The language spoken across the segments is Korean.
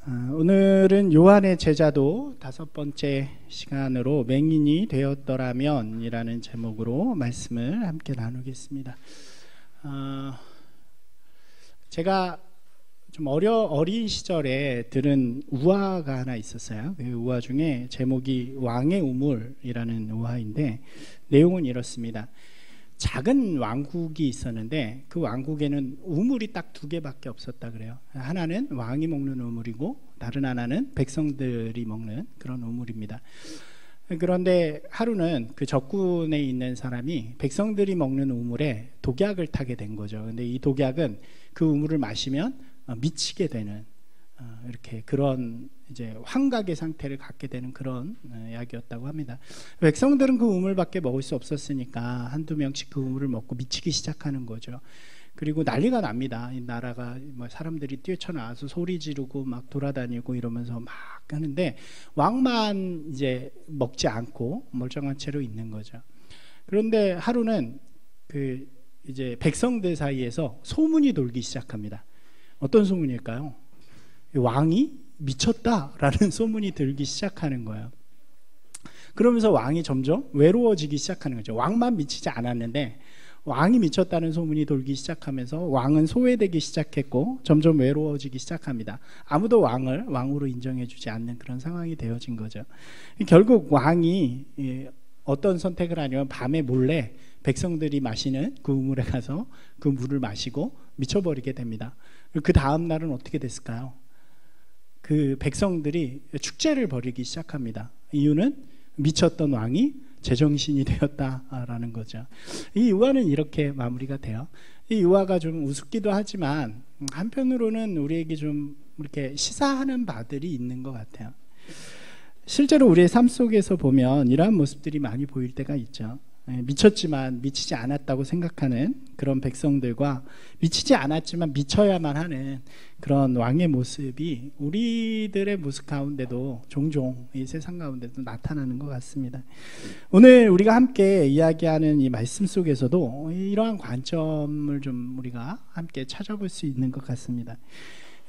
오늘은 요한의 제자도 5번째 시간으로 맹인이 되었더라면 이라는 제목으로 말씀을 함께 나누겠습니다. 제가 좀 어린 시절에 들은 우화가 하나 있었어요. 그 우화 중에 제목이 왕의 우물이라는 우화인데 내용은 이렇습니다. 작은 왕국이 있었는데 그 왕국에는 우물이 딱 2개밖에 없었다 그래요. 하나는 왕이 먹는 우물이고 다른 하나는 백성들이 먹는 그런 우물입니다. 그런데 하루는 그 적군에 있는 사람이 백성들이 먹는 우물에 독약을 타게 된 거죠. 근데 이 독약은 그 우물을 마시면 미치게 되는 이렇게 그런 이제 환각의 상태를 갖게 되는 그런 약이었다고 합니다. 백성들은 그 우물밖에 먹을 수 없었으니까 한두 명씩 그 우물을 먹고 미치기 시작하는 거죠. 그리고 난리가 납니다. 이 나라가 사람들이 뛰쳐나와서 소리 지르고 막 돌아다니고 이러면서 막 하는데 왕만 이제 먹지 않고 멀쩡한 채로 있는 거죠. 그런데 하루는 그 이제 백성들 사이에서 소문이 돌기 시작합니다. 어떤 소문일까요? 왕이 미쳤다라는 소문이 들기 시작하는 거예요. 그러면서 왕이 점점 외로워지기 시작하는 거죠. 왕만 미치지 않았는데 왕이 미쳤다는 소문이 돌기 시작하면서 왕은 소외되기 시작했고 점점 외로워지기 시작합니다. 아무도 왕을 왕으로 인정해주지 않는 그런 상황이 되어진 거죠. 결국 왕이 어떤 선택을 하냐면 밤에 몰래 백성들이 마시는 그 우물에 가서 그 물을 마시고 미쳐버리게 됩니다. 그 다음 날은 어떻게 됐을까요? 그 백성들이 축제를 벌이기 시작합니다. 이유는 미쳤던 왕이 제정신이 되었다라는 거죠. 이 유화는 이렇게 마무리가 돼요. 이 유화가 좀 우습기도 하지만 한편으로는 우리에게 좀 이렇게 시사하는 바들이 있는 것 같아요. 실제로 우리의 삶 속에서 보면 이러한 모습들이 많이 보일 때가 있죠. 미쳤지만 미치지 않았다고 생각하는 그런 백성들과 미치지 않았지만 미쳐야만 하는 그런 왕의 모습이 우리들의 모습 가운데도 종종 이 세상 가운데도 나타나는 것 같습니다. 오늘 우리가 함께 이야기하는 이 말씀 속에서도 이러한 관점을 좀 우리가 함께 찾아볼 수 있는 것 같습니다.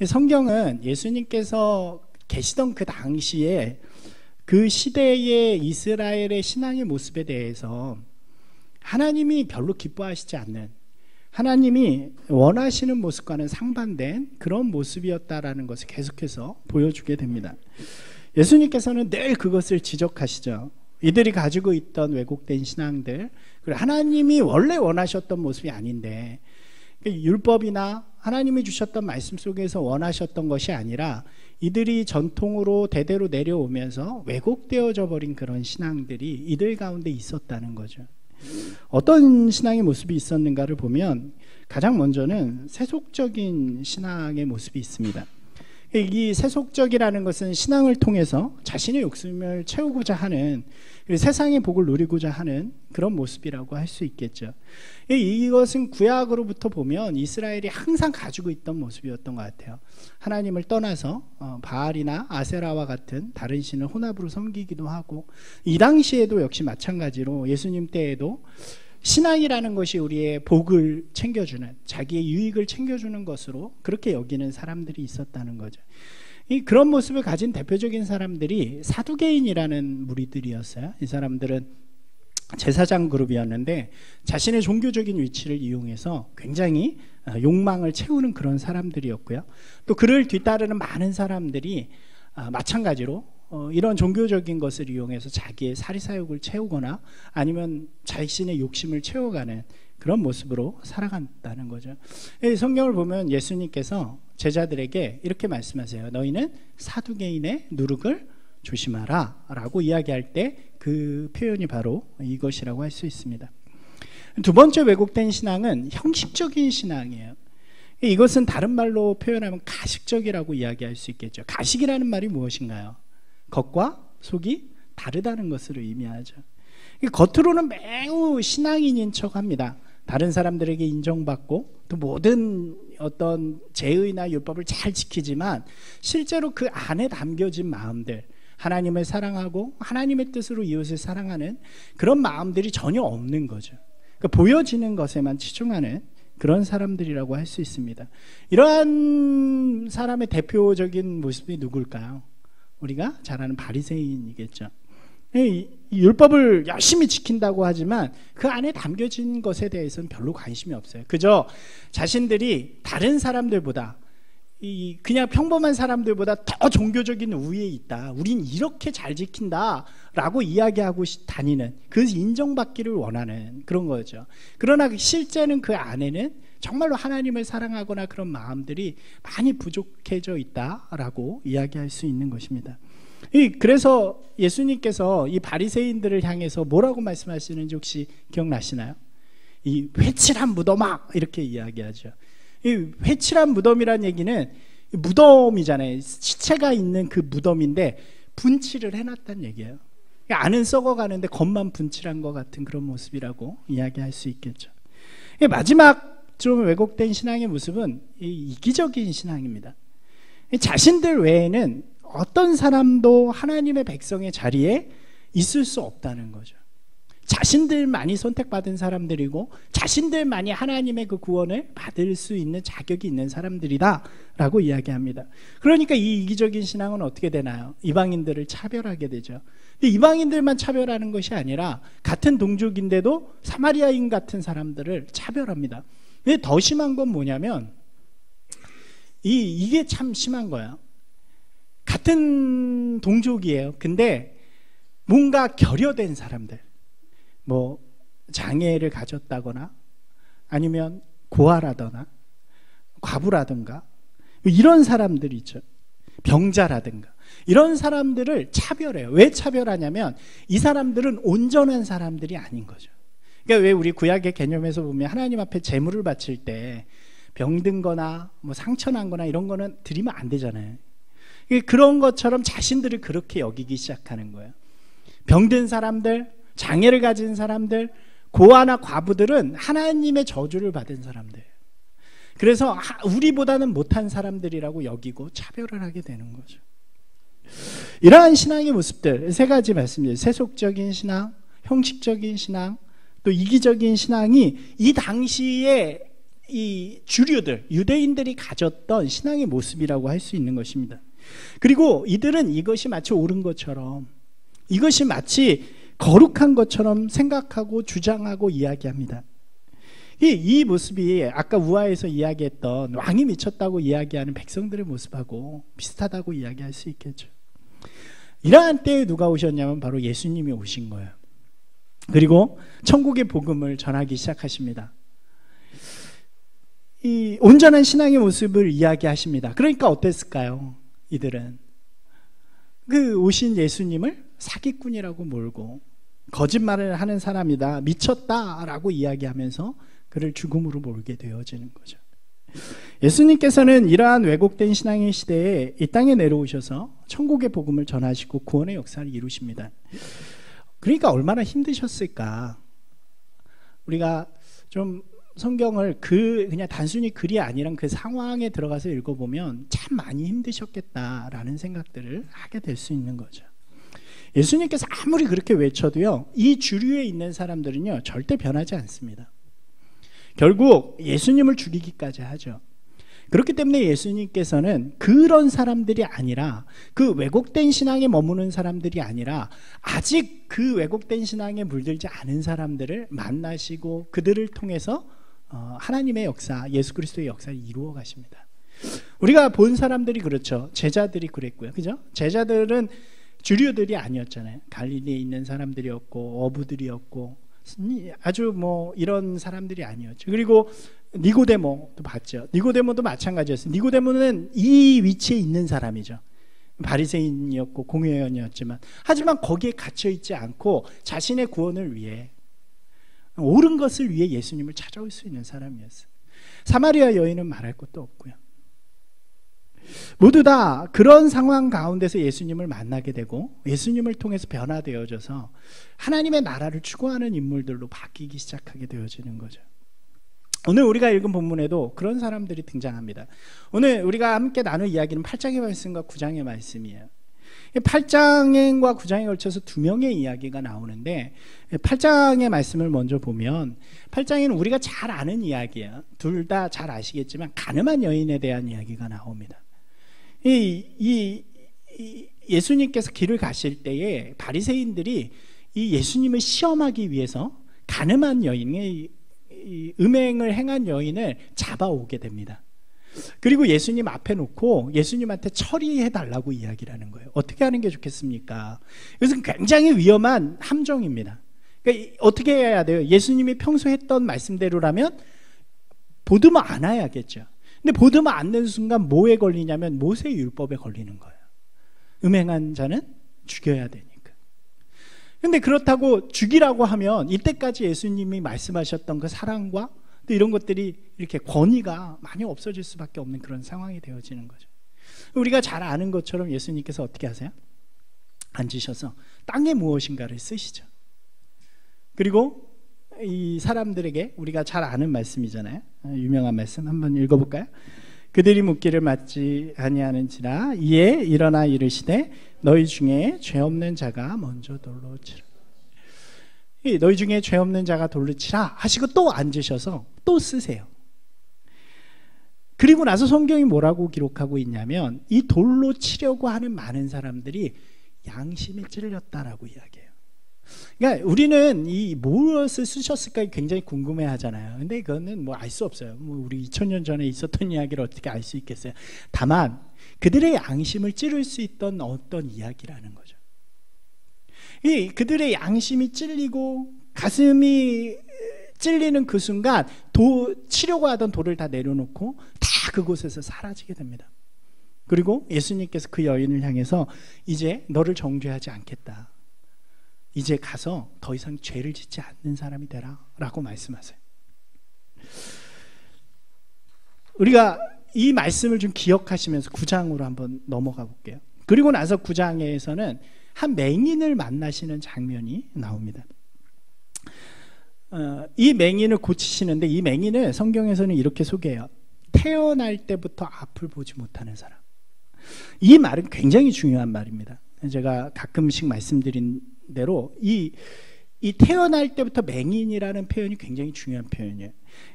성경은 예수님께서 계시던 그 당시에 그 시대의 이스라엘의 신앙의 모습에 대해서 하나님이 별로 기뻐하시지 않는, 하나님이 원하시는 모습과는 상반된 그런 모습이었다라는 것을 계속해서 보여주게 됩니다. 예수님께서는 늘 그것을 지적하시죠. 이들이 가지고 있던 왜곡된 신앙들, 그리고 하나님이 원래 원하셨던 모습이 아닌데 율법이나 하나님이 주셨던 말씀 속에서 원하셨던 것이 아니라 이들이 전통으로 대대로 내려오면서 왜곡되어져 버린 그런 신앙들이 이들 가운데 있었다는 거죠. 어떤 신앙의 모습이 있었는가를 보면 가장 먼저는 세속적인 신앙의 모습이 있습니다. 이 세속적이라는 것은 신앙을 통해서 자신의 욕심을 채우고자 하는, 세상의 복을 누리고자 하는 그런 모습이라고 할 수 있겠죠. 이것은 구약으로부터 보면 이스라엘이 항상 가지고 있던 모습이었던 것 같아요. 하나님을 떠나서 바알이나 아세라와 같은 다른 신을 혼합으로 섬기기도 하고, 이 당시에도 역시 마찬가지로 예수님 때에도 신앙이라는 것이 우리의 복을 챙겨주는, 자기의 유익을 챙겨주는 것으로 그렇게 여기는 사람들이 있었다는 거죠. 그런 모습을 가진 대표적인 사람들이 사두개인이라는 무리들이었어요. 이 사람들은 제사장 그룹이었는데 자신의 종교적인 위치를 이용해서 굉장히 욕망을 채우는 그런 사람들이었고요. 또 그를 뒤따르는 많은 사람들이 마찬가지로 이런 종교적인 것을 이용해서 자기의 사리사욕을 채우거나 아니면 자신의 욕심을 채워가는 그런 모습으로 살아간다는 거죠. 성경을 보면 예수님께서 제자들에게 이렇게 말씀하세요. 너희는 사두개인의 누룩을 조심하라 라고 이야기할 때 그 표현이 바로 이것이라고 할 수 있습니다. 두 번째 왜곡된 신앙은 형식적인 신앙이에요. 이것은 다른 말로 표현하면 가식적이라고 이야기할 수 있겠죠. 가식이라는 말이 무엇인가요? 겉과 속이 다르다는 것을 의미하죠. 겉으로는 매우 신앙인인 척합니다. 다른 사람들에게 인정받고 또 모든 어떤 제의나 율법을 잘 지키지만 실제로 그 안에 담겨진 마음들, 하나님을 사랑하고 하나님의 뜻으로 이웃을 사랑하는 그런 마음들이 전혀 없는 거죠. 그러니까 보여지는 것에만 치중하는 그런 사람들이라고 할 수 있습니다. 이러한 사람의 대표적인 모습이 누굴까요? 우리가 잘 아는 바리새인이겠죠. 이 율법을 열심히 지킨다고 하지만 그 안에 담겨진 것에 대해서는 별로 관심이 없어요. 그저 자신들이 다른 사람들보다 그냥 평범한 사람들보다 더 종교적인 우위에 있다, 우린 이렇게 잘 지킨다 라고 이야기하고 다니는, 그 인정받기를 원하는 그런 거죠. 그러나 실제는 그 안에는 정말로 하나님을 사랑하거나 그런 마음들이 많이 부족해져 있다라고 이야기할 수 있는 것입니다. 그래서 예수님께서 이 바리새인들을 향해서 뭐라고 말씀하시는지 혹시 기억나시나요? 이 회칠한 무덤아, 이렇게 이야기하죠. 이 회칠한 무덤이란 얘기는 무덤이잖아요. 시체가 있는 그 무덤인데 분칠을 해놨다는 얘기예요. 안은 썩어가는데 겉만 분칠한 것 같은 그런 모습이라고 이야기할 수 있겠죠. 마지막 좀 왜곡된 신앙의 모습은 이기적인 신앙입니다. 자신들 외에는 어떤 사람도 하나님의 백성의 자리에 있을 수 없다는 거죠. 자신들만이 선택받은 사람들이고 자신들만이 하나님의 그 구원을 받을 수 있는 자격이 있는 사람들이다 라고 이야기합니다. 그러니까 이 이기적인 신앙은 어떻게 되나요? 이방인들을 차별하게 되죠. 근데 이방인들만 차별하는 것이 아니라 같은 동족인데도 사마리아인 같은 사람들을 차별합니다. 근데 더 심한 건 뭐냐면 이게 참 심한 거예요. 같은 동족이에요. 근데 뭔가 결여된 사람들, 뭐 장애를 가졌다거나 아니면 고아라거나 과부라든가 이런 사람들 있죠. 병자라든가 이런 사람들을 차별해요. 왜 차별하냐면 이 사람들은 온전한 사람들이 아닌 거죠. 그러니까 왜 우리 구약의 개념에서 보면 하나님 앞에 제물을 바칠 때 병든 거나 뭐 상처 난 거나 이런 거는 드리면 안 되잖아요. 그런 것처럼 자신들을 그렇게 여기기 시작하는 거예요. 병든 사람들, 장애를 가진 사람들, 고아나 과부들은 하나님의 저주를 받은 사람들. 그래서 우리보다는 못한 사람들이라고 여기고 차별을 하게 되는 거죠. 이러한 신앙의 모습들 세 가지 말씀드려요. 세속적인 신앙, 형식적인 신앙, 또 이기적인 신앙이 이 당시에 이 주류들, 유대인들이 가졌던 신앙의 모습이라고 할 수 있는 것입니다. 그리고 이들은 이것이 마치 옳은 것처럼, 이것이 마치 거룩한 것처럼 생각하고 주장하고 이야기합니다. 이 모습이 아까 우화에서 이야기했던 왕이 미쳤다고 이야기하는 백성들의 모습하고 비슷하다고 이야기할 수 있겠죠. 이러한 때에 누가 오셨냐면 바로 예수님이 오신 거예요. 그리고 천국의 복음을 전하기 시작하십니다. 이 온전한 신앙의 모습을 이야기하십니다. 그러니까 어땠을까요? 이들은 그 오신 예수님을 사기꾼이라고 몰고 거짓말을 하는 사람이다, 미쳤다라고 이야기하면서 그를 죽음으로 몰게 되어지는 거죠. 예수님께서는 이러한 왜곡된 신앙의 시대에 이 땅에 내려오셔서 천국의 복음을 전하시고 구원의 역사를 이루십니다. 그러니까 얼마나 힘드셨을까. 우리가 좀 성경을 그냥 단순히 글이 아니라 그 상황에 들어가서 읽어보면 참 많이 힘드셨겠다라는 생각들을 하게 될 수 있는 거죠. 예수님께서 아무리 그렇게 외쳐도요, 이 주류에 있는 사람들은요 절대 변하지 않습니다. 결국 예수님을 죽이기까지 하죠. 그렇기 때문에 예수님께서는 그런 사람들이 아니라, 그 왜곡된 신앙에 머무는 사람들이 아니라 아직 그 왜곡된 신앙에 물들지 않은 사람들을 만나시고 그들을 통해서 하나님의 역사, 예수 그리스도의 역사를 이루어 가십니다. 우리가 본 사람들이 그렇죠. 제자들이 그랬고요. 그죠? 제자들은 주류들이 아니었잖아요. 갈릴리에 있는 사람들이었고 어부들이었고 아주 뭐 이런 사람들이 아니었죠. 그리고 니고데모도 봤죠. 니고데모도 마찬가지였어요. 니고데모는 이 위치에 있는 사람이죠. 바리새인이었고 공회원이었지만, 하지만 거기에 갇혀 있지 않고 자신의 구원을 위해, 옳은 것을 위해 예수님을 찾아올 수 있는 사람이었어요. 사마리아 여인은 말할 것도 없고요. 모두 다 그런 상황 가운데서 예수님을 만나게 되고 예수님을 통해서 변화되어져서 하나님의 나라를 추구하는 인물들로 바뀌기 시작하게 되어지는 거죠. 오늘 우리가 읽은 본문에도 그런 사람들이 등장합니다. 오늘 우리가 함께 나눌 이야기는 8장의 말씀과 9장의 말씀이에요. 8장과 9장에 걸쳐서 두 명의 이야기가 나오는데 8장의 말씀을 먼저 보면 8장에는 우리가 잘 아는 이야기야. 둘 다 잘 아시겠지만 가늠한 여인에 대한 이야기가 나옵니다. 예수님께서 길을 가실 때에 바리새인들이 이 예수님을 시험하기 위해서 가늠한 여인의 음행을 행한 여인을 잡아오게 됩니다. 그리고 예수님 앞에 놓고 예수님한테 처리해 달라고 이야기를 하는 거예요. 어떻게 하는 게 좋겠습니까? 이것은 굉장히 위험한 함정입니다. 그러니까 어떻게 해야 돼요? 예수님이 평소 했던 말씀대로라면 보듬어 안아야겠죠. 근데 보듬어 안는 순간 뭐에 걸리냐면 모세의 율법에 걸리는 거예요. 음행한 자는 죽여야 되니까. 근데 그렇다고 죽이라고 하면 이때까지 예수님이 말씀하셨던 그 사랑과 또 이런 것들이 이렇게 권위가 많이 없어질 수밖에 없는 그런 상황이 되어지는 거죠. 우리가 잘 아는 것처럼 예수님께서 어떻게 하세요? 앉으셔서 땅에 무엇인가를 쓰시죠. 그리고 이 사람들에게 우리가 잘 아는 말씀이잖아요. 유명한 말씀 한번 읽어볼까요? 그들이 묻기를 맞지 아니하는지라 이에 일어나 이르시되 너희 중에 죄 없는 자가 먼저 돌로 치라. 너희 중에 죄 없는 자가 돌로 치라 하시고 또 앉으셔서 또 쓰세요. 그리고 나서 성경이 뭐라고 기록하고 있냐면 이 돌로 치려고 하는 많은 사람들이 양심이 찔렸다라고 이야기해요. 그러니까 우리는 이 무엇을 쓰셨을까 굉장히 궁금해 하잖아요. 근데 그거는 뭐 알 수 없어요. 뭐 우리 2000년 전에 있었던 이야기를 어떻게 알 수 있겠어요. 다만 그들의 양심을 찌를 수 있던 어떤 이야기라는 거죠. 이 그들의 양심이 찔리고 가슴이 찔리는 그 순간 치려고 하던 돌을 다 내려놓고 다 그곳에서 사라지게 됩니다. 그리고 예수님께서 그 여인을 향해서 이제 너를 정죄하지 않겠다. 이제 가서 더 이상 죄를 짓지 않는 사람이 되라 라고 말씀하세요. 우리가 이 말씀을 좀 기억하시면서 9장으로 한번 넘어가 볼게요. 그리고 나서 9장에서는 한 맹인을 만나시는 장면이 나옵니다. 이 맹인을 고치시는데 이 맹인을 성경에서는 이렇게 소개해요. 태어날 때부터 앞을 보지 못하는 사람. 이 말은 굉장히 중요한 말입니다. 제가 가끔씩 말씀드린 대로 이 태어날 때부터 맹인이라는 표현이 굉장히 중요한 표현이에요.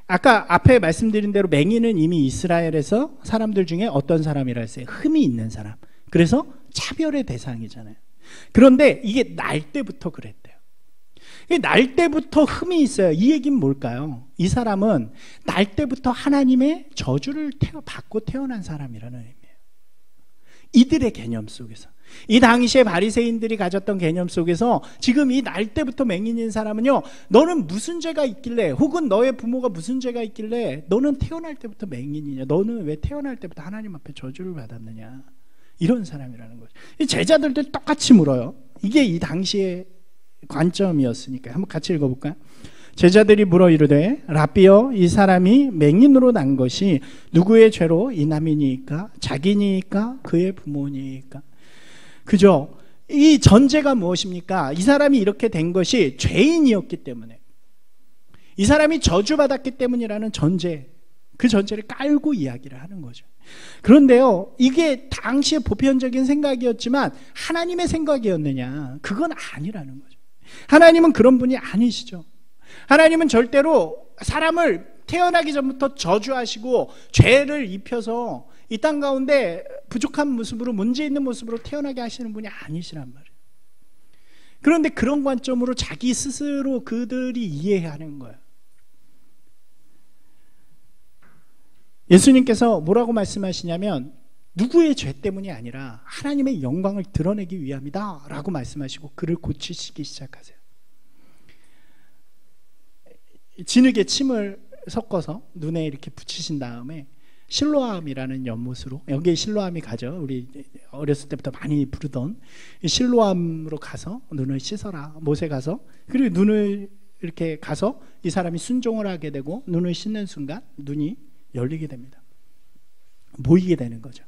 아까 앞에 말씀드린 대로 맹인은 이미 이스라엘에서 사람들 중에 어떤 사람이라 했어요? 흠이 있는 사람. 그래서 차별의 대상이잖아요. 그런데 이게 날 때부터 그랬대요. 날 때부터 흠이 있어요. 이 얘기는 뭘까요? 이 사람은 날 때부터 하나님의 저주를 받고 태어난 사람이라는 의미예요. 이들의 개념 속에서, 이 당시에 바리새인들이 가졌던 개념 속에서 지금 이 날 때부터 맹인인 사람은요, 너는 무슨 죄가 있길래, 혹은 너의 부모가 무슨 죄가 있길래 너는 태어날 때부터 맹인이냐, 너는 왜 태어날 때부터 하나님 앞에 저주를 받았느냐, 이런 사람이라는 거죠. 이 제자들도 똑같이 물어요. 이게 이 당시의 관점이었으니까. 한번 같이 읽어볼까요? 제자들이 물어 이르되 라삐여, 이 사람이 맹인으로 난 것이 누구의 죄로 이남이니까? 자기니까? 그의 부모니까? 그죠? 이 전제가 무엇입니까? 이 사람이 이렇게 된 것이 죄인이었기 때문에, 이 사람이 저주받았기 때문이라는 전제, 그 전제를 깔고 이야기를 하는 거죠. 그런데요, 이게 당시의 보편적인 생각이었지만 하나님의 생각이었느냐? 그건 아니라는 거죠. 하나님은 그런 분이 아니시죠. 하나님은 절대로 사람을 태어나기 전부터 저주하시고 죄를 입혀서 이 땅 가운데 부족한 모습으로, 문제 있는 모습으로 태어나게 하시는 분이 아니시란 말이에요. 그런데 그런 관점으로 자기 스스로 그들이 이해하는 거예요. 예수님께서 뭐라고 말씀하시냐면 누구의 죄 때문이 아니라 하나님의 영광을 드러내기 위함이다 라고 말씀하시고 그를 고치시기 시작하세요. 진흙에 침을 섞어서 눈에 이렇게 붙이신 다음에 실로암이라는 연못으로, 여기에 실로암이 가죠. 우리 어렸을 때부터 많이 부르던 실로암으로 가서 눈을 씻어라. 못에 가서, 그리고 눈을 이렇게 가서 이 사람이 순종을 하게 되고 눈을 씻는 순간 눈이 열리게 됩니다. 보이게 되는 거죠.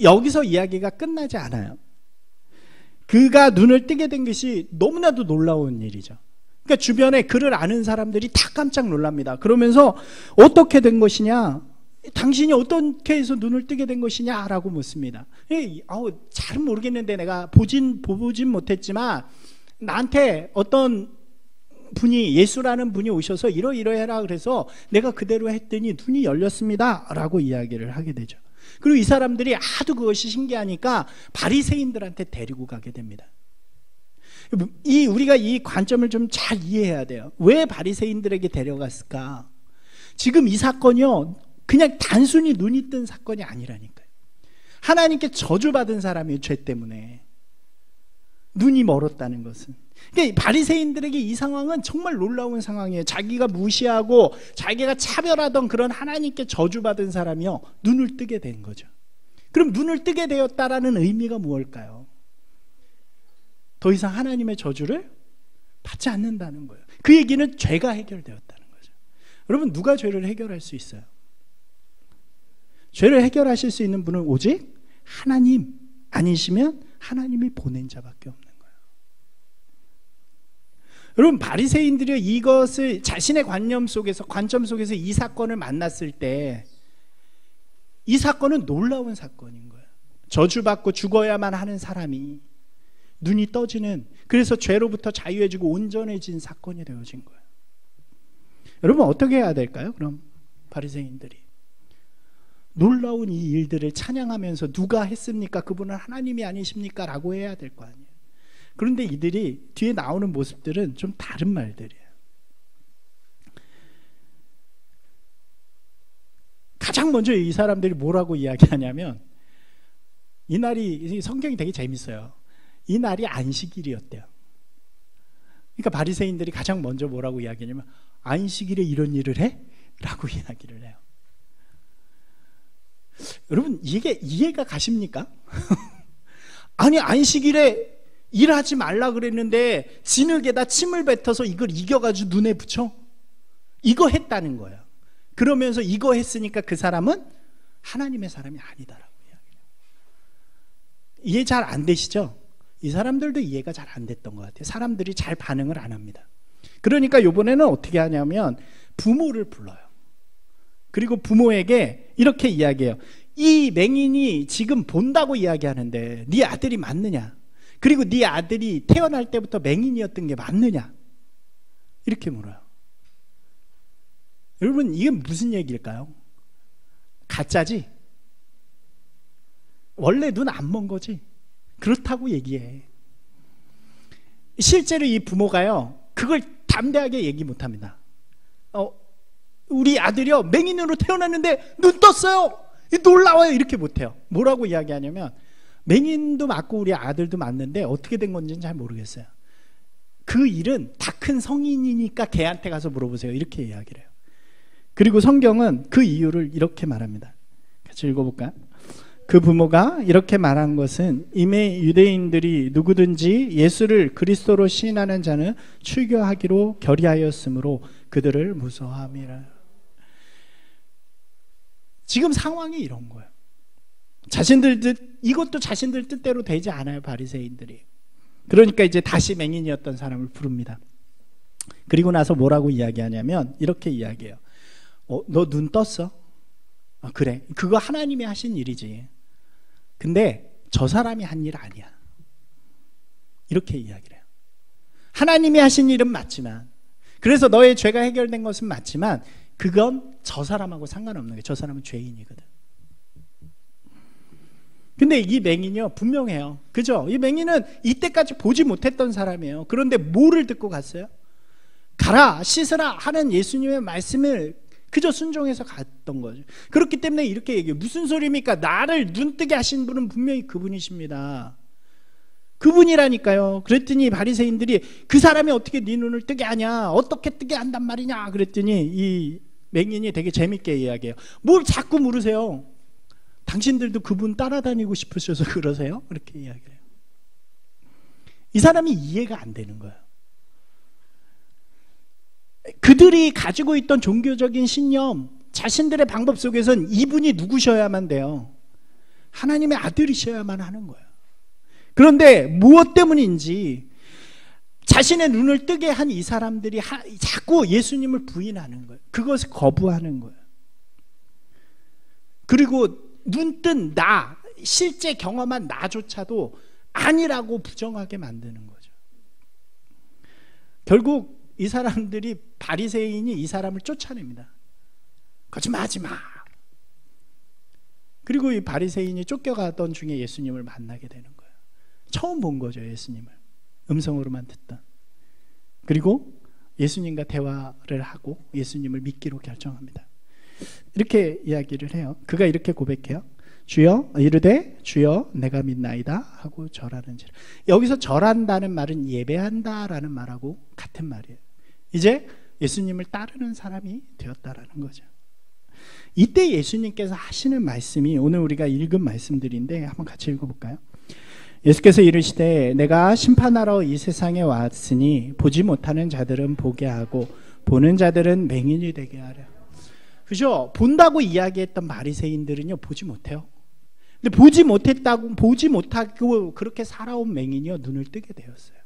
여기서 이야기가 끝나지 않아요. 그가 눈을 뜨게 된 것이 너무나도 놀라운 일이죠. 그러니까 주변에 그를 아는 사람들이 다 깜짝 놀랍니다. 그러면서 어떻게 된 것이냐? 당신이 어떻게 해서 눈을 뜨게 된 것이냐라고 묻습니다. 잘은 모르겠는데 내가 보진 못했지만 나한테 어떤 분이, 예수라는 분이 오셔서 이러이러해라 그래서 내가 그대로 했더니 눈이 열렸습니다 라고 이야기를 하게 되죠. 그리고 이 사람들이 하도 그것이 신기하니까 바리새인들한테 데리고 가게 됩니다. 우리가 이 관점을 좀 잘 이해해야 돼요. 왜 바리새인들에게 데려갔을까? 지금 이 사건이요, 그냥 단순히 눈이 뜬 사건이 아니라니까요. 하나님께 저주받은 사람이에요. 죄 때문에 눈이 멀었다는 것은. 그러니까 바리새인들에게 이 상황은 정말 놀라운 상황이에요. 자기가 무시하고 자기가 차별하던 그런 하나님께 저주받은 사람이요, 눈을 뜨게 된 거죠. 그럼 눈을 뜨게 되었다라는 의미가 무엇일까요? 더 이상 하나님의 저주를 받지 않는다는 거예요. 그 얘기는 죄가 해결되었다는 거죠. 여러분, 누가 죄를 해결할 수 있어요? 죄를 해결하실 수 있는 분은 오직 하나님 아니시면 하나님이 보낸 자밖에 없는 거예요. 여러분, 바리새인들이 이것을 자신의 관점 속에서 이 사건을 만났을 때 이 사건은 놀라운 사건인 거예요. 저주받고 죽어야만 하는 사람이 눈이 떠지는, 그래서 죄로부터 자유해지고 온전해진 사건이 되어진 거예요. 여러분, 어떻게 해야 될까요? 그럼 바리새인들이 놀라운 이 일들을 찬양하면서 누가 했습니까? 그분은 하나님이 아니십니까? 라고 해야 될 거 아니에요. 그런데 이들이 뒤에 나오는 모습들은 좀 다른 말들이에요. 가장 먼저 이 사람들이 뭐라고 이야기하냐면, 이날이, 성경이 되게 재밌어요. 이 날이 안식일이었대요. 그러니까 바리새인들이 가장 먼저 뭐라고 이야기하냐면, 안식일에 이런 일을 해? 라고 이야기를 해요. 여러분, 이게 이해가 가십니까? 아니, 안식일에 일하지 말라 그랬는데 진흙에다 침을 뱉어서 이걸 이겨가지고 눈에 붙여? 이거 했다는 거예요. 그러면서 이거 했으니까 그 사람은 하나님의 사람이 아니다라고 이야기해요. 이해 잘 안 되시죠? 이 사람들도 이해가 잘 안 됐던 것 같아요. 사람들이 잘 반응을 안 합니다. 그러니까 이번에는 어떻게 하냐면 부모를 불러요. 그리고 부모에게 이렇게 이야기해요. 이 맹인이 지금 본다고 이야기하는데 네 아들이 맞느냐? 그리고 네 아들이 태어날 때부터 맹인이었던 게 맞느냐? 이렇게 물어요. 여러분, 이게 무슨 얘기일까요? 가짜지? 원래 눈 안 먼 거지? 그렇다고 얘기해. 실제로 이 부모가요, 그걸 담대하게 얘기 못합니다. 우리 아들이요, 맹인으로 태어났는데 눈 떴어요, 놀라워요, 이렇게 못해요. 뭐라고 이야기하냐면, 맹인도 맞고 우리 아들도 맞는데 어떻게 된 건지는 잘 모르겠어요. 그 일은 다 큰 성인이니까 걔한테 가서 물어보세요, 이렇게 이야기를 해요. 그리고 성경은 그 이유를 이렇게 말합니다. 같이 읽어볼까요? 그 부모가 이렇게 말한 것은 이미 유대인들이 누구든지 예수를 그리스도로 시인하는 자는 출교하기로 결의하였으므로 그들을 무서워함이라. 지금 상황이 이런 거예요. 이것도 자신들 뜻대로 되지 않아요, 바리새인들이. 그러니까 이제 다시 맹인이었던 사람을 부릅니다. 그리고 나서 뭐라고 이야기하냐면 이렇게 이야기해요. 너 눈 떴어? 그래, 그거 하나님이 하신 일이지. 근데 저 사람이 한 일 아니야. 이렇게 이야기를 해요. 하나님이 하신 일은 맞지만, 그래서 너의 죄가 해결된 것은 맞지만 그건 저 사람하고 상관없는 거예요. 저 사람은 죄인이거든. 근데 이 맹인이요, 분명해요. 그죠? 이 맹인은 이때까지 보지 못했던 사람이에요. 그런데 뭐를 듣고 갔어요? 가라, 씻으라 하는 예수님의 말씀을 그저 순종해서 갔던 거죠. 그렇기 때문에 이렇게 얘기해요. 무슨 소리입니까? 나를 눈뜨게 하신 분은 분명히 그분이십니다. 그분이라니까요. 그랬더니 바리새인들이 그 사람이 어떻게 네 눈을 뜨게 하냐, 어떻게 뜨게 한단 말이냐 그랬더니 이 맹인이 되게 재밌게 이야기해요. 뭘 자꾸 물으세요? 당신들도 그분 따라다니고 싶으셔서 그러세요? 그렇게 이야기해요. 이 사람이 이해가 안 되는 거예요. 그들이 가지고 있던 종교적인 신념, 자신들의 방법 속에선 이분이 누구셔야만 돼요? 하나님의 아들이셔야만 하는 거예요. 그런데 무엇 때문인지 자신의 눈을 뜨게 한 이 사람들이 자꾸 예수님을 부인하는 거예요. 그것을 거부하는 거예요. 그리고 눈뜬 나, 실제 경험한 나조차도 아니라고 부정하게 만드는 거죠. 결국 이 사람들이, 바리새인이 이 사람을 쫓아냅니다. 거짓말하지 마. 그리고 이 바리새인이 쫓겨가던 중에 예수님을 만나게 되는 거예요. 처음 본 거죠, 예수님을. 음성으로만 듣던. 그리고 예수님과 대화를 하고 예수님을 믿기로 결정합니다. 이렇게 이야기를 해요. 그가 이렇게 고백해요. 주여, 이르되 주여 내가 믿나이다 하고 절하는지라. 여기서 절한다는 말은 예배한다라는 말하고 같은 말이에요. 이제 예수님을 따르는 사람이 되었다라는 거죠. 이때 예수님께서 하시는 말씀이 오늘 우리가 읽은 말씀들인데 한번 같이 읽어볼까요? 예수께서 이르시되 내가 심판하러 이 세상에 왔으니 보지 못하는 자들은 보게 하고 보는 자들은 맹인이 되게 하려. 그죠? 본다고 이야기했던 바리새인들은요, 보지 못해요. 근데 보지 못하고 그렇게 살아온 맹인이요, 눈을 뜨게 되었어요.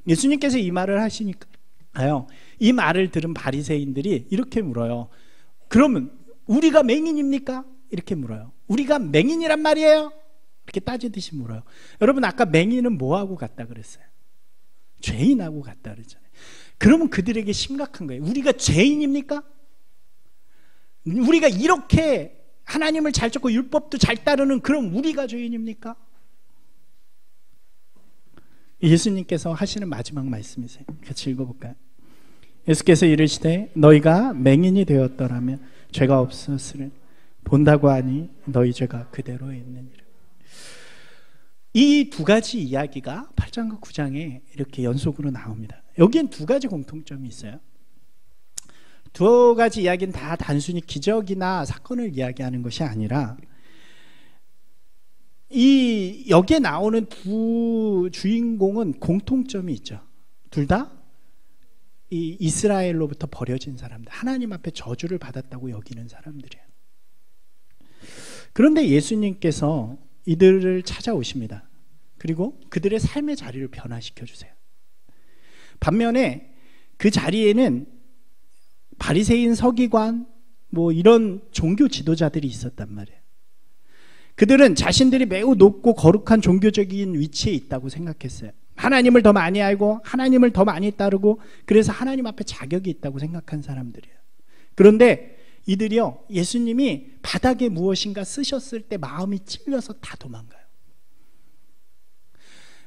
예수님께서 이 말을 하시니까요, 이 말을 들은 바리새인들이 이렇게 물어요. 그러면 우리가 맹인입니까? 이렇게 물어요. 우리가 맹인이란 말이에요? 이렇게 따지듯이 물어요. 여러분, 아까 맹인은 뭐하고 같다 그랬어요? 죄인하고 같다 그랬잖아요. 그러면 그들에게 심각한 거예요. 우리가 죄인입니까? 우리가 이렇게 하나님을 잘 쫓고 율법도 잘 따르는 그럼 우리가 죄인입니까? 예수님께서 하시는 마지막 말씀이세요. 같이 읽어볼까요? 예수께서 이르시되 너희가 맹인이 되었더라면 죄가 없었으니 본다고 하니 너희 죄가 그대로 있느니라. 이 두 가지 이야기가 8장과 9장에 이렇게 연속으로 나옵니다. 여기엔 두 가지 공통점이 있어요. 두 가지 이야기는 다 단순히 기적이나 사건을 이야기하는 것이 아니라 여기에 나오는 두 주인공은 공통점이 있죠. 둘 다 이 이스라엘로부터 버려진 사람들, 하나님 앞에 저주를 받았다고 여기는 사람들이에요. 그런데 예수님께서 이들을 찾아오십니다. 그리고 그들의 삶의 자리를 변화시켜 주세요. 반면에 그 자리에는 바리새인, 서기관, 뭐 이런 종교 지도자들이 있었단 말이에요. 그들은 자신들이 매우 높고 거룩한 종교적인 위치에 있다고 생각했어요. 하나님을 더 많이 알고 하나님을 더 많이 따르고 그래서 하나님 앞에 자격이 있다고 생각한 사람들이에요. 그런데 이들이요, 예수님이 바닥에 무엇인가 쓰셨을 때 마음이 찔려서 다 도망가요.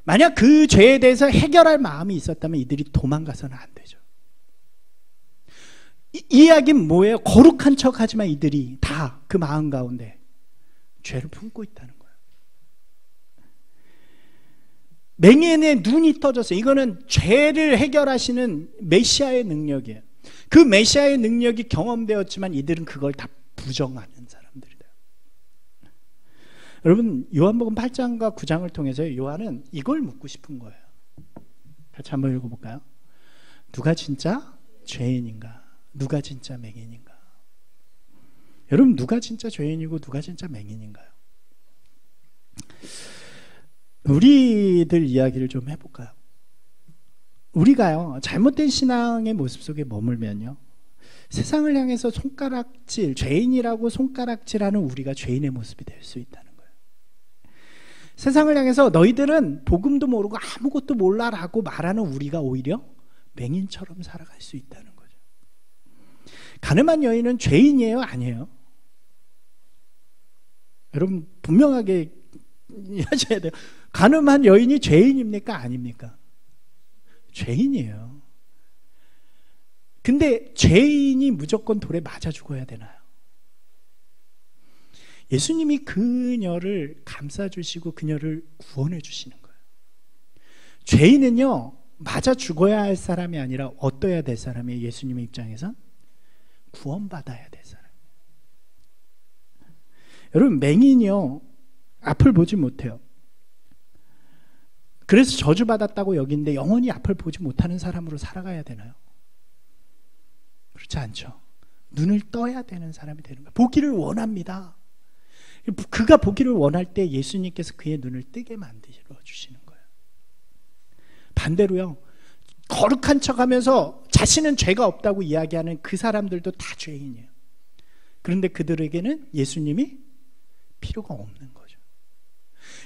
만약 그 죄에 대해서 해결할 마음이 있었다면 이들이 도망가서는 안 되죠. 이 이야기는 뭐예요? 거룩한 척하지만 이들이 다 그 마음 가운데 죄를 품고 있다는 거예요. 맹인의 눈이 떠졌어요. 이거는 죄를 해결하시는 메시아의 능력이에요. 그 메시아의 능력이 경험되었지만 이들은 그걸 다 부정하는 사람들이다. 여러분, 요한복음 8장과 9장을 통해서 요한은 이걸 묻고 싶은 거예요. 같이 한번 읽어볼까요? 누가 진짜 죄인인가? 누가 진짜 맹인인가? 여러분, 누가 진짜 죄인이고 누가 진짜 맹인인가요? 우리들 이야기를 좀 해볼까요? 우리가요, 잘못된 신앙의 모습 속에 머물면요, 세상을 향해서 손가락질, 죄인이라고 손가락질하는 우리가 죄인의 모습이 될 수 있다는 거예요. 세상을 향해서 너희들은 복음도 모르고 아무것도 몰라라고 말하는 우리가 오히려 맹인처럼 살아갈 수 있다는 거죠. 가늠한 여인은 죄인이에요? 아니에요? 여러분, 분명하게 하셔야 돼요. 가늠한 여인이 죄인입니까? 아닙니까? 죄인이에요. 근데 죄인이 무조건 돌에 맞아 죽어야 되나요? 예수님이 그녀를 감싸주시고 그녀를 구원해 주시는 거예요. 죄인은요, 맞아 죽어야 할 사람이 아니라 어떠해야 될 사람이에요? 예수님의 입장에서 구원받아야 될 사람. 여러분, 맹인이요, 앞을 보지 못해요. 그래서 저주받았다고 여기는데 영원히 앞을 보지 못하는 사람으로 살아가야 되나요? 그렇지 않죠. 눈을 떠야 되는 사람이 되는 거예요. 보기를 원합니다. 그가 보기를 원할 때 예수님께서 그의 눈을 뜨게 만들어 주시는 거예요. 반대로요, 거룩한 척하면서 자신은 죄가 없다고 이야기하는 그 사람들도 다 죄인이에요. 그런데 그들에게는 예수님이 필요가 없는 거죠.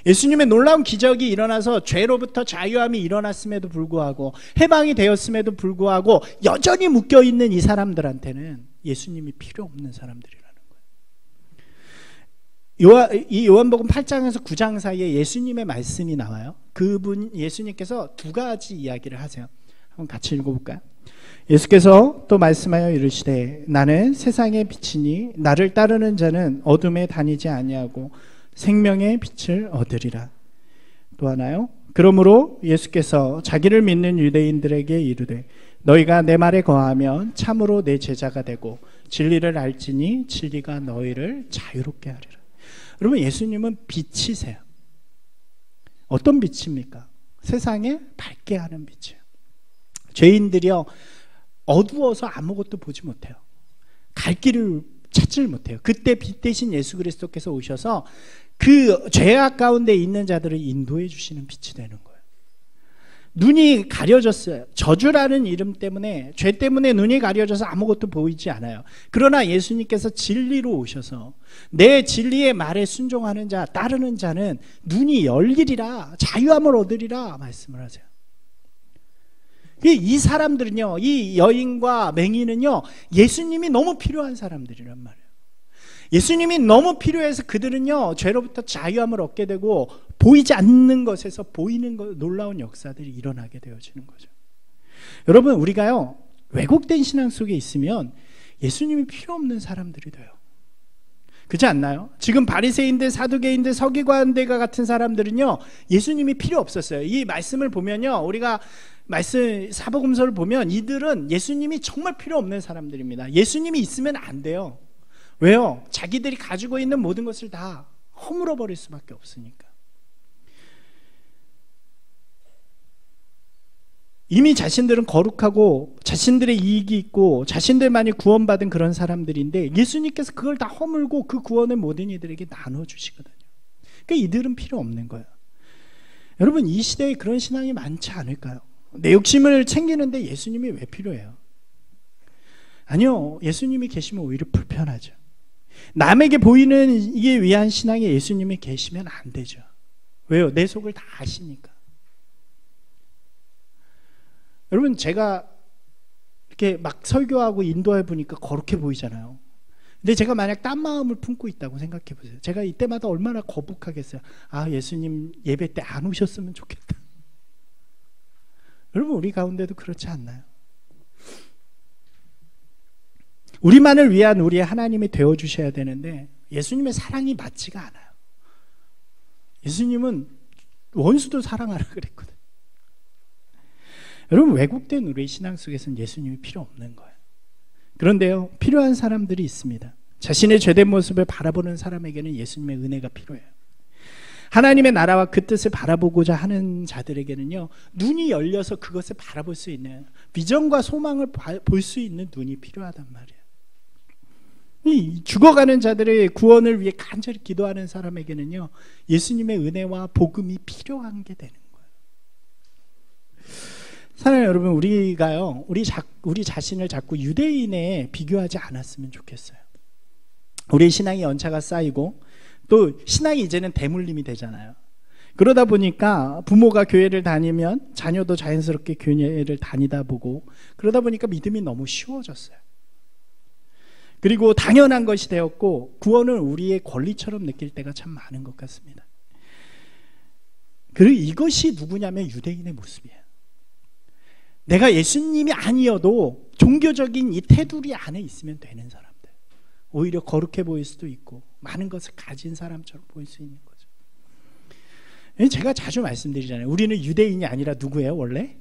예수님의 놀라운 기적이 일어나서 죄로부터 자유함이 일어났음에도 불구하고 해방이 되었음에도 불구하고 여전히 묶여있는 이 사람들한테는 예수님이 필요 없는 사람들이라는 거예요. 이 요한복음 8장에서 9장 사이에 예수님의 말씀이 나와요. 예수님께서 두 가지 이야기를 하세요. 한번 같이 읽어볼까요? 예수께서 또 말씀하여 이르시되 나는 세상의 빛이니 나를 따르는 자는 어둠에 다니지 아니하고 생명의 빛을 얻으리라. 또 하나요? 그러므로 예수께서 자기를 믿는 유대인들에게 이르되 너희가 내 말에 거하면 참으로 내 제자가 되고 진리를 알지니 진리가 너희를 자유롭게 하리라. 여러분, 예수님은 빛이세요. 어떤 빛입니까? 세상에 밝게 하는 빛이에요. 죄인들이요, 어두워서 아무것도 보지 못해요. 갈 길을 찾지를 못해요. 그때 빛 대신 예수 그리스도께서 오셔서 그 죄악 가운데 있는 자들을 인도해 주시는 빛이 되는 거예요. 눈이 가려졌어요. 저주라는 이름 때문에, 죄 때문에 눈이 가려져서 아무것도 보이지 않아요. 그러나 예수님께서 진리로 오셔서 내 진리의 말에 순종하는 자, 따르는 자는 눈이 열리리라, 자유함을 얻으리라 말씀을 하세요. 이 사람들은요, 이 여인과 맹인은요, 예수님이 너무 필요한 사람들이란 말이에요. 예수님이 너무 필요해서 그들은요, 죄로부터 자유함을 얻게 되고 보이지 않는 것에서 보이는 놀라운 역사들이 일어나게 되어지는 거죠. 여러분, 우리가요, 왜곡된 신앙 속에 있으면 예수님이 필요 없는 사람들이 돼요. 그렇지 않나요? 지금 바리새인들, 사두개인들, 서기관들과 같은 사람들은요, 예수님이 필요 없었어요. 이 말씀을 보면요, 우리가 사복음서를 보면 이들은 예수님이 정말 필요 없는 사람들입니다. 예수님이 있으면 안 돼요. 왜요? 자기들이 가지고 있는 모든 것을 다 허물어 버릴 수밖에 없으니까. 이미 자신들은 거룩하고 자신들의 이익이 있고 자신들만이 구원받은 그런 사람들인데 예수님께서 그걸 다 허물고 그 구원을 모든 이들에게 나눠주시거든요. 그러니까 이들은 필요 없는 거예요. 여러분, 이 시대에 그런 신앙이 많지 않을까요? 내 욕심을 챙기는데 예수님이 왜 필요해요? 아니요, 예수님이 계시면 오히려 불편하죠. 남에게 보이는 이게 위한 신앙에 예수님이 계시면 안 되죠. 왜요? 내 속을 다 아시니까. 여러분, 제가 이렇게 막 설교하고 인도해 보니까 거룩해 보이잖아요. 근데 제가 만약 딴 마음을 품고 있다고 생각해 보세요. 제가 이때마다 얼마나 거북하겠어요. 아, 예수님 예배 때 안 오셨으면 좋겠다. 여러분, 우리 가운데도 그렇지 않나요? 우리만을 위한 우리의 하나님이 되어주셔야 되는데 예수님의 사랑이 맞지가 않아요. 예수님은 원수도 사랑하라 그랬거든요. 여러분, 왜곡된 우리의 신앙 속에서는 예수님이 필요 없는 거예요. 그런데요, 필요한 사람들이 있습니다. 자신의 죄된 모습을 바라보는 사람에게는 예수님의 은혜가 필요해요. 하나님의 나라와 그 뜻을 바라보고자 하는 자들에게는요, 눈이 열려서 그것을 바라볼 수 있는, 비전과 소망을 볼 수 있는 눈이 필요하단 말이에요. 이 죽어가는 자들의 구원을 위해 간절히 기도하는 사람에게는요, 예수님의 은혜와 복음이 필요한 게 되는 거예요. 사랑하는 여러분, 우리가요, 우리 자신을 자꾸 유대인에 비교하지 않았으면 좋겠어요. 우리의 신앙의 연차가 쌓이고 또 신앙이 이제는 대물림이 되잖아요. 그러다 보니까 부모가 교회를 다니면 자녀도 자연스럽게 교회를 다니다 보고, 그러다 보니까 믿음이 너무 쉬워졌어요. 그리고 당연한 것이 되었고 구원을 우리의 권리처럼 느낄 때가 참 많은 것 같습니다. 그리고 이것이 누구냐면 유대인의 모습이에요. 내가 예수님이 아니어도 종교적인 이 테두리 안에 있으면 되는 사람들, 오히려 거룩해 보일 수도 있고 많은 것을 가진 사람처럼 보일 수 있는 거죠. 제가 자주 말씀드리잖아요. 우리는 유대인이 아니라 누구예요? 원래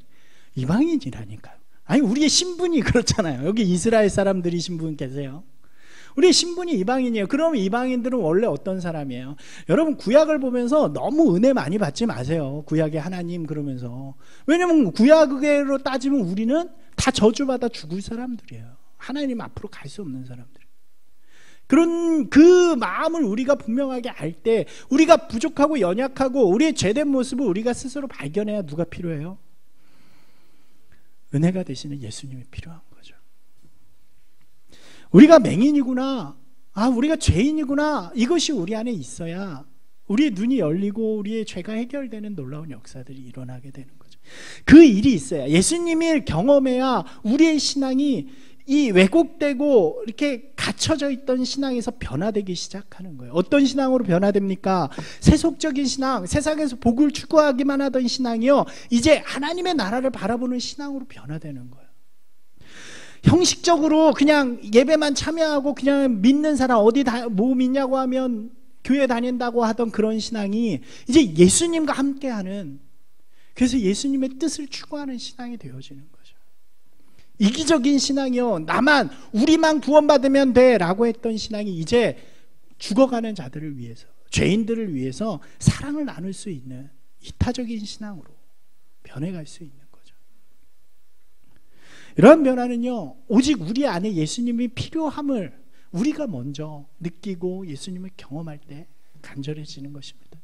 이방인이라니까요. 아니, 우리의 신분이 그렇잖아요. 여기 이스라엘 사람들이신 분 계세요. 우리의 신분이 이방인이에요. 그럼 이방인들은 원래 어떤 사람이에요? 여러분, 구약을 보면서 너무 은혜 많이 받지 마세요. 구약의 하나님 그러면서. 왜냐면 구약으로 따지면 우리는 다 저주받아 죽을 사람들이에요. 하나님 앞으로 갈 수 없는 사람들. 그런 그 마음을 우리가 분명하게 알 때, 우리가 부족하고 연약하고 우리의 죄된 모습을 우리가 스스로 발견해야 누가 필요해요? 은혜가 되시는 예수님이 필요한 거죠. 우리가 맹인이구나, 아, 우리가 죄인이구나. 이것이 우리 안에 있어야 우리의 눈이 열리고 우리의 죄가 해결되는 놀라운 역사들이 일어나게 되는 거죠. 그 일이 있어야, 예수님을 경험해야 우리의 신앙이 이 왜곡되고 이렇게 갇혀져 있던 신앙에서 변화되기 시작하는 거예요. 어떤 신앙으로 변화됩니까? 세속적인 신앙, 세상에서 복을 추구하기만 하던 신앙이요, 이제 하나님의 나라를 바라보는 신앙으로 변화되는 거예요. 형식적으로 그냥 예배만 참여하고 그냥 믿는 사람, 어디 뭐 믿냐고 하면 교회 다닌다고 하던 그런 신앙이 이제 예수님과 함께하는, 그래서 예수님의 뜻을 추구하는 신앙이 되어지는 거죠. 이기적인 신앙이요, 나만, 우리만 구원받으면 돼 라고 했던 신앙이 이제 죽어가는 자들을 위해서, 죄인들을 위해서 사랑을 나눌 수 있는 이타적인 신앙으로 변해갈 수 있는 거죠. 이러한 변화는요, 오직 우리 안에 예수님이 필요함을 우리가 먼저 느끼고 예수님을 경험할 때 간절해지는 것입니다.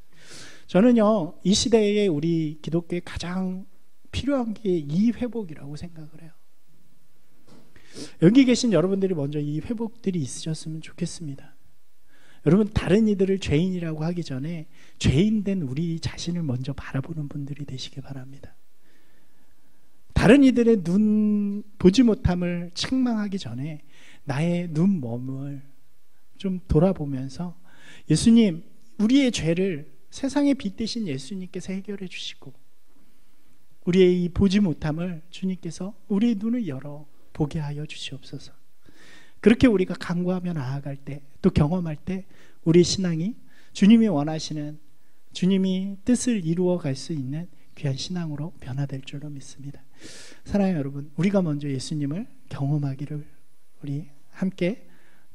저는요, 이 시대에 우리 기독교에 가장 필요한 게 이 회복이라고 생각을 해요. 여기 계신 여러분들이 먼저 이 회복들이 있으셨으면 좋겠습니다. 여러분, 다른 이들을 죄인이라고 하기 전에 죄인된 우리 자신을 먼저 바라보는 분들이 되시기 바랍니다. 다른 이들의 눈 보지 못함을 책망하기 전에 나의 눈 몸을 좀 돌아보면서, 예수님, 우리의 죄를 세상의 빛 되신 예수님께서 해결해 주시고, 우리의 이 보지 못함을 주님께서 우리의 눈을 열어 보게 하여 주시옵소서. 그렇게 우리가 간구하며 나아갈 때, 또 경험할 때 우리 신앙이 주님이 원하시는, 주님이 뜻을 이루어 갈 수 있는 귀한 신앙으로 변화될 줄로 믿습니다. 사랑하는 여러분, 우리가 먼저 예수님을 경험하기를 우리 함께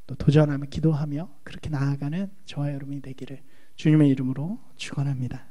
또 도전하며 기도하며 그렇게 나아가는 저와 여러분이 되기를 주님의 이름으로 축원합니다.